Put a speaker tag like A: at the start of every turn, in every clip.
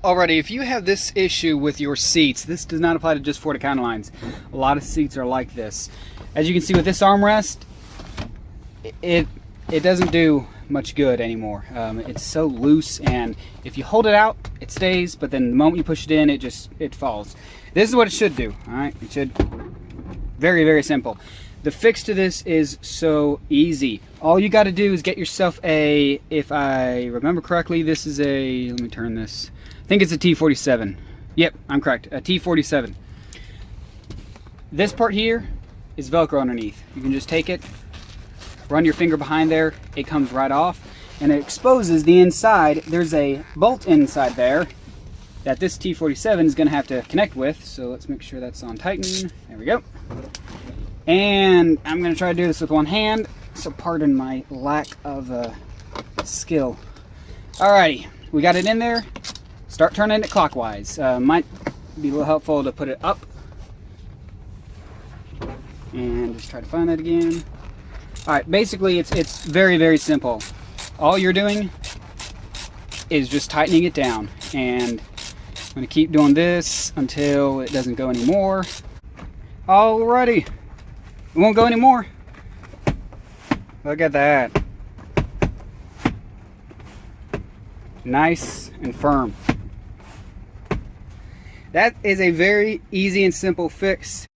A: Alrighty, if you have this issue with your seats, this does not apply to just Ford Econolines. A lot of seats are like this. As you can see with this armrest, it doesn't do much good anymore. It's so loose, and if you hold it out, it stays, but then the moment you push it in, it falls. This is what it should do, alright? It should, very, very simple. The fix to this is so easy. All you got to do is get yourself a, if I remember correctly, this is a, let me turn this, I think it's a T47. Yep, I'm correct, a T47. This part here is Velcro underneath. You can just take it, run your finger behind there, it comes right off, and it exposes the inside. There's a bolt inside there that this T47 is going to have to connect with, so let's make sure that's on tighten. There we go. And I'm going to try to do this with one hand, so pardon my lack of skill. Alrighty, we got it in there. Start turning it clockwise. Might be a little helpful to put it up. And just try to find that again. Alright, basically it's very, very simple. All you're doing is just tightening it down. And I'm going to keep doing this until it doesn't go anymore. Alrighty. It won't go anymore. Look at that. Nice and firm. That is a very easy and simple fix.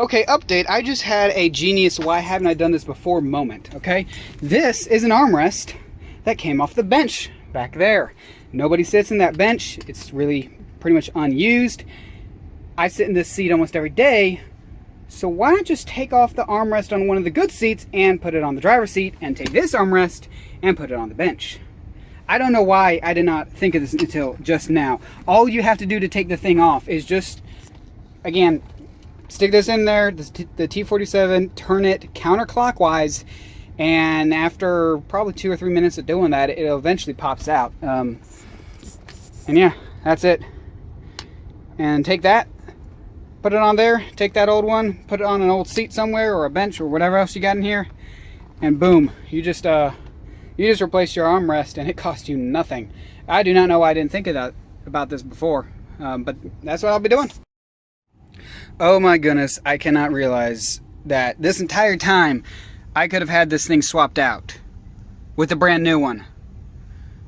A: Okay, update. I just had a genius why haven't I done this before moment, okay? This is an armrest that came off the bench back there. Nobody sits in that bench. It's really pretty much unused. I sit in this seat almost every day. So why not just take off the armrest on one of the good seats and put it on the driver's seat, and take this armrest and put it on the bench? I don't know why I did not think of this until just now. All you have to do to take the thing off is just, again, stick this in there, the T47, turn it counterclockwise, and after probably 2 or 3 minutes of doing that, it eventually pops out. And yeah, that's it. And take that, put it on there, take that old one, put it on an old seat somewhere or a bench or whatever else you got in here, and boom, you just replace your armrest, and it costs you nothing. I do not know why I didn't think of that about this before, but that's what I'll be doing. Oh my goodness, I cannot realize that this entire time I could have had this thing swapped out with a brand new one.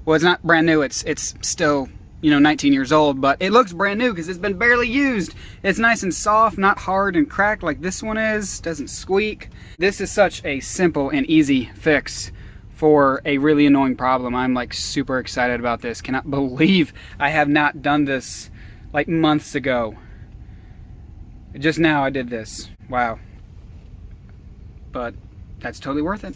A: Well, it's not brand new, it's still, 19 years old, but it looks brand new because it's been barely used. It's nice and soft, not hard and cracked like this one is, doesn't squeak. This is such a simple and easy fix for a really annoying problem. I'm like super excited about this. Cannot believe I have not done this like months ago. Just now I did this. Wow. But that's totally worth it.